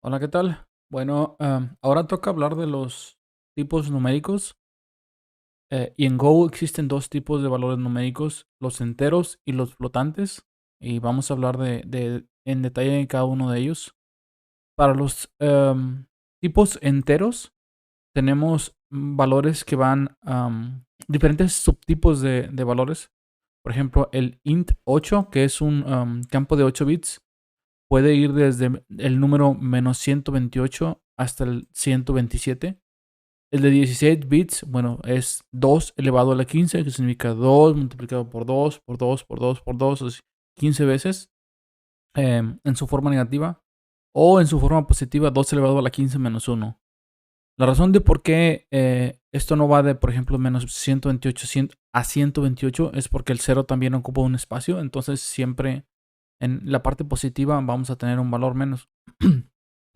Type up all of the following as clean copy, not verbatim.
Hola, ¿qué tal? Bueno, ahora toca hablar de los tipos numéricos. Y en Go existen dos tipos de valores numéricos, los enteros y los flotantes. Y vamos a hablar en detalle de cada uno de ellos. Para los tipos enteros, tenemos valores que van, diferentes subtipos de valores. Por ejemplo, el int 8, que es un campo de 8 bits, puede ir desde el número -128 hasta el 127. El de 16 bits, bueno, es 2 elevado a la 15, que significa 2 multiplicado por 2, por 2, por 2, por 2, es 15 veces, en su forma negativa. O en su forma positiva, 2 elevado a la 15 menos 1. La razón de por qué esto no va de, por ejemplo, menos 128 a 128 es porque el 0 también ocupa un espacio. Entonces siempre en la parte positiva vamos a tener un valor menos.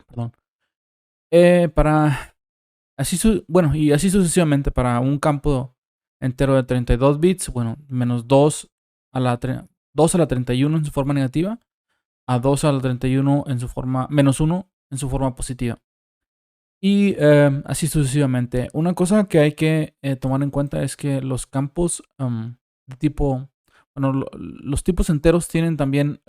Perdón. Para bueno, y así sucesivamente para un campo entero de 32 bits, bueno, menos 2 a la, 2 a la 31 en su forma negativa, a 2 a la 31 en su forma, menos 1 en su forma positiva. Y así sucesivamente. Una cosa que hay que tomar en cuenta es que los campos de tipo, bueno, los tipos enteros tienen también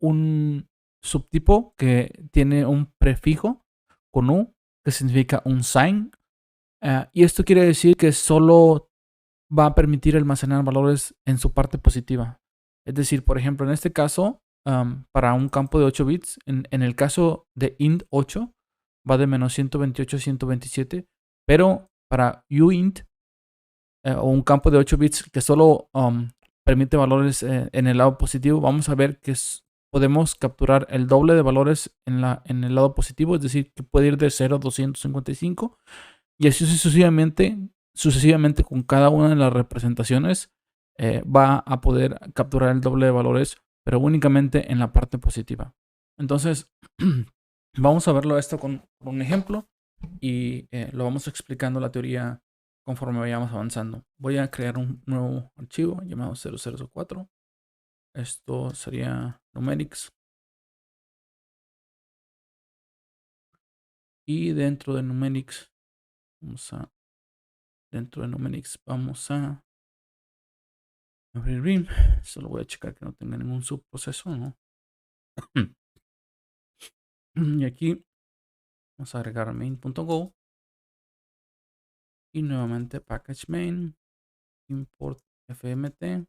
un subtipo que tiene un prefijo con U, que significa un sign. Y esto quiere decir que solo va a permitir almacenar valores en su parte positiva. Es decir, por ejemplo, en este caso, para un campo de 8 bits, en el caso de int 8, va de menos 128 a 127, pero para uint, o un campo de 8 bits que solo permite valores en el lado positivo, vamos a ver que podemos capturar el doble de valores en el lado positivo, es decir, que puede ir de 0 a 255. Y así sucesivamente con cada una de las representaciones, va a poder capturar el doble de valores, pero únicamente en la parte positiva. Entonces, vamos a verlo esto con un ejemplo y lo vamos explicando la teoría conforme vayamos avanzando. Voy a crear un nuevo archivo llamado 0004. Esto sería numerics. Y dentro de numerics vamos a abrir Vim. Solo voy a checar que no tenga ningún subproceso, ¿no? Y aquí vamos a agregar main.go y nuevamente package main, import fmt,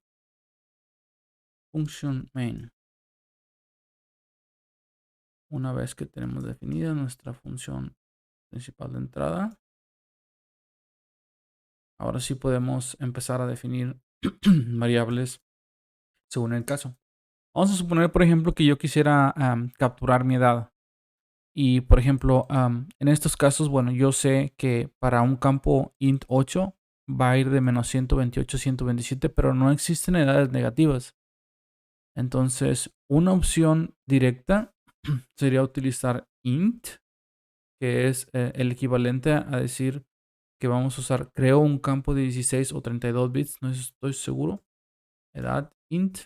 function main. Una vez que tenemos definida nuestra función principal de entrada, ahora sí podemos empezar a definir variables según el caso. Vamos a suponer, por ejemplo, que yo quisiera capturar mi edad. Y, por ejemplo, en estos casos, bueno, yo sé que para un campo int 8 va a ir de menos 128 a 127, pero no existen edades negativas. Entonces, una opción directa sería utilizar int, que es el equivalente a decir que vamos a usar, creo un campo de 16 o 32 bits, no estoy seguro, edad int.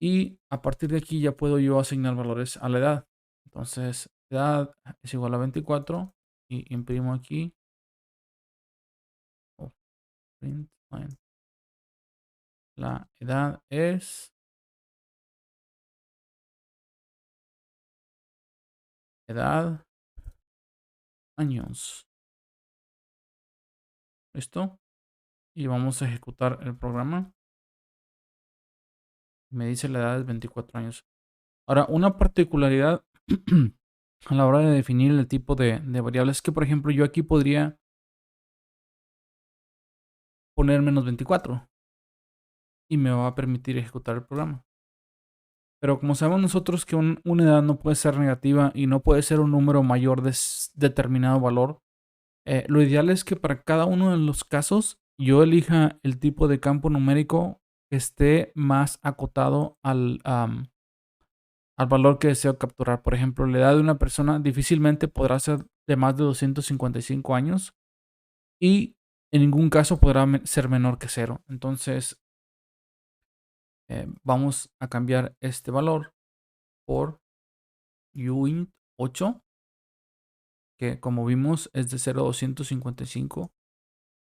Y a partir de aquí ya puedo yo asignar valores a la edad. Entonces, edad es igual a 24 y imprimo aquí. Oh, print line. La edad es edad años. ¿Listo? Y vamos a ejecutar el programa. Me dice la edad es 24 años. Ahora, una particularidad a la hora de definir el tipo de variables es que, por ejemplo, yo aquí podría poner menos 24 y me va a permitir ejecutar el programa. Pero como sabemos nosotros que una edad no puede ser negativa y no puede ser un número mayor de determinado valor, lo ideal es que para cada uno de los casos yo elija el tipo de campo numérico que esté más acotado al valor que deseo capturar. Por ejemplo, la edad de una persona difícilmente podrá ser de más de 255 años y en ningún caso podrá ser menor que 0. Entonces, vamos a cambiar este valor por uint 8, que como vimos es de 0 a 255.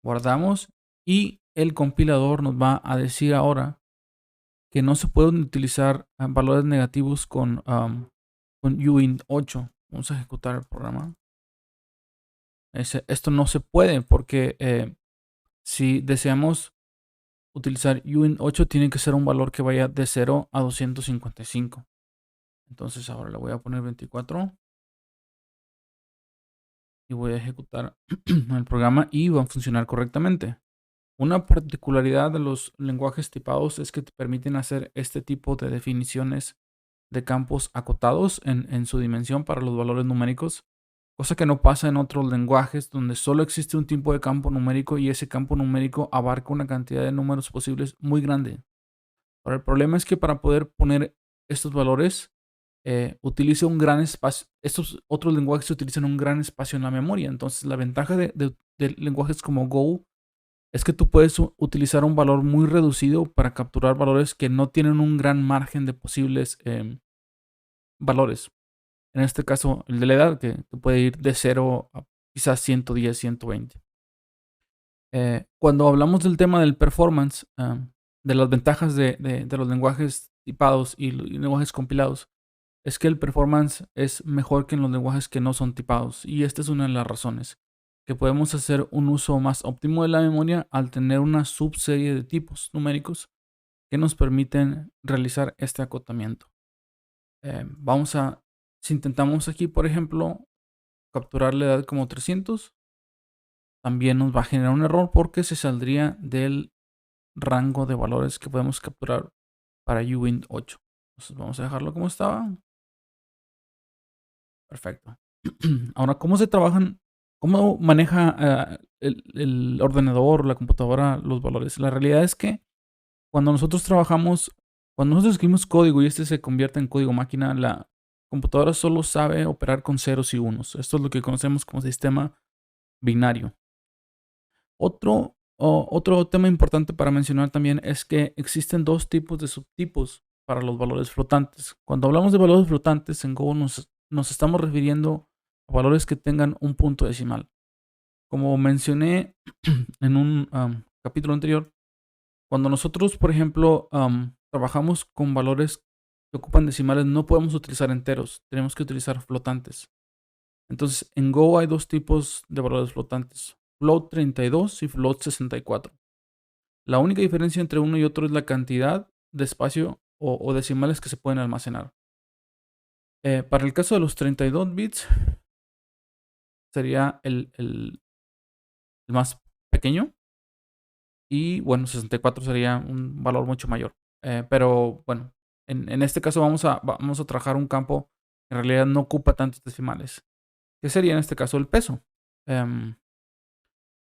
Guardamos y el compilador nos va a decir ahora que no se pueden utilizar valores negativos con uint 8. Vamos a ejecutar el programa. Esto no se puede porque si deseamos utilizar uint 8 tiene que ser un valor que vaya de 0 a 255. Entonces ahora le voy a poner 24 y voy a ejecutar el programa y va a funcionar correctamente. Una particularidad de los lenguajes tipados es que te permiten hacer este tipo de definiciones de campos acotados en su dimensión para los valores numéricos, cosa que no pasa en otros lenguajes donde solo existe un tipo de campo numérico y ese campo numérico abarca una cantidad de números posibles muy grande. Ahora, el problema es que para poder poner estos valores, utiliza un gran espacio. Estos otros lenguajes utilizan un gran espacio en la memoria. Entonces, la ventaja de lenguajes como Go es que tú puedes utilizar un valor muy reducido para capturar valores que no tienen un gran margen de posibles valores. En este caso, el de la edad, que puede ir de 0 a quizás 110, 120. Cuando hablamos del tema del performance, de las ventajas de los lenguajes tipados y lenguajes compilados, es que el performance es mejor que en los lenguajes que no son tipados. Y esta es una de las razones, que podemos hacer un uso más óptimo de la memoria al tener una subserie de tipos numéricos que nos permiten realizar este acotamiento. Si intentamos aquí, por ejemplo, capturar la edad como 300, también nos va a generar un error porque se saldría del rango de valores que podemos capturar para uint 8. Entonces vamos a dejarlo como estaba. Perfecto. Ahora, ¿cómo se trabajan? ¿Cómo maneja el ordenador, la computadora, los valores? La realidad es que cuando nosotros trabajamos, cuando nosotros escribimos código y este se convierte en código máquina, la computadora solo sabe operar con ceros y unos. Esto es lo que conocemos como sistema binario. Otro tema importante para mencionar también es que existen dos tipos de subtipos para los valores flotantes. Cuando hablamos de valores flotantes en Go nos estamos refiriendo a valores que tengan un punto decimal. Como mencioné en un capítulo anterior, cuando nosotros, por ejemplo, trabajamos con valores que ocupan decimales, no podemos utilizar enteros, tenemos que utilizar flotantes. Entonces, en Go hay dos tipos de valores flotantes, float 32 y float 64. La única diferencia entre uno y otro es la cantidad de espacio o decimales que se pueden almacenar. Para el caso de los 32 bits, sería el más pequeño. Y bueno, 64 sería un valor mucho mayor. Pero bueno, en este caso vamos a trabajar un campo que en realidad no ocupa tantos decimales. ¿Qué sería en este caso el peso?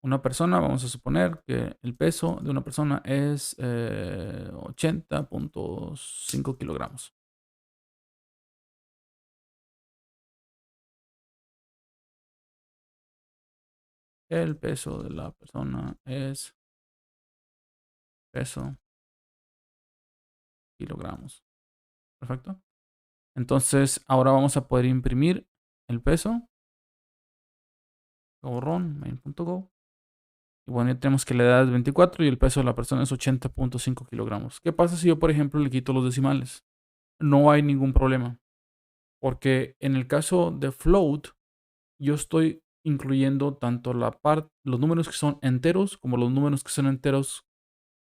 Una persona, vamos a suponer que el peso de una persona es 80.5 kilogramos. El peso de la persona es peso kilogramos. Perfecto. Entonces, ahora vamos a poder imprimir el peso. Borrón, main.go. Y bueno, ya tenemos que la edad es 24 y el peso de la persona es 80.5 kilogramos. ¿Qué pasa si yo, por ejemplo, le quito los decimales? No hay ningún problema. Porque en el caso de float, yo estoy incluyendo tanto los números que son enteros como los números que son enteros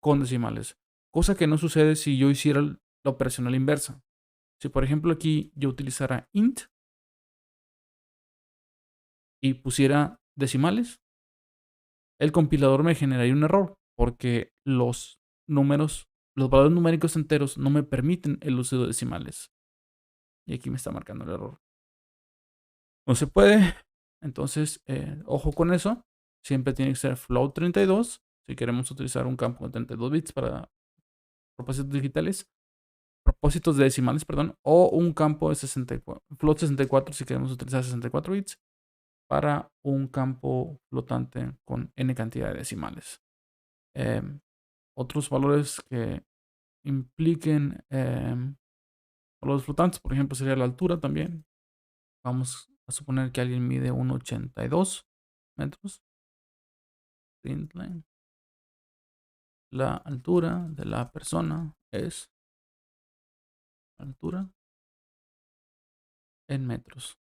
con decimales. Cosa que no sucede si yo hiciera la operación a la inversa. Si por ejemplo aquí yo utilizara int y pusiera decimales, el compilador me generaría un error porque los valores numéricos enteros no me permiten el uso de decimales. Y aquí me está marcando el error. No se puede. Entonces, ojo con eso. Siempre tiene que ser float 32 si queremos utilizar un campo de 32 bits para propósitos digitales. Propósitos de decimales, perdón. O un campo de 64, float 64 si queremos utilizar 64 bits para un campo flotante con n cantidad de decimales. Otros valores que impliquen valores flotantes, por ejemplo, sería la altura también. Vamos a suponer que alguien mide 1,82 metros. Print line. La altura de la persona es altura en metros.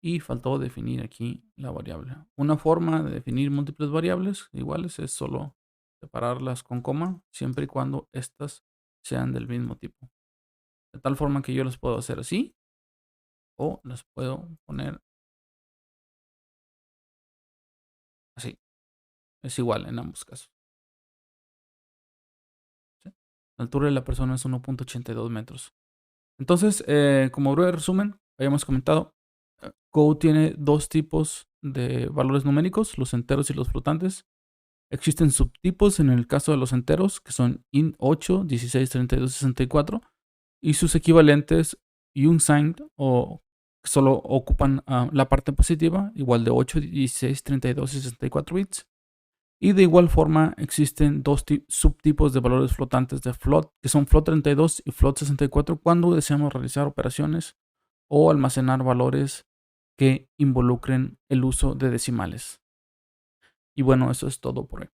Y faltó definir aquí la variable. Una forma de definir múltiples variables iguales es solo separarlas con coma, siempre y cuando estas sean del mismo tipo. De tal forma que yo las puedo hacer así, o las puedo poner así. Es igual en ambos casos. ¿Sí? La altura de la persona es 1,82 metros. Entonces, como breve resumen, habíamos comentado, Go tiene dos tipos de valores numéricos, los enteros y los flotantes. Existen subtipos en el caso de los enteros, que son int 8, 16, 32, 64, y sus equivalentes unsigned, o que solo ocupan la parte positiva, igual de 8, 16, 32 y 64 bits. Y de igual forma existen dos subtipos de valores flotantes de float, que son float 32 y float 64, cuando deseamos realizar operaciones o almacenar valores que involucren el uso de decimales. Y bueno, eso es todo por hoy.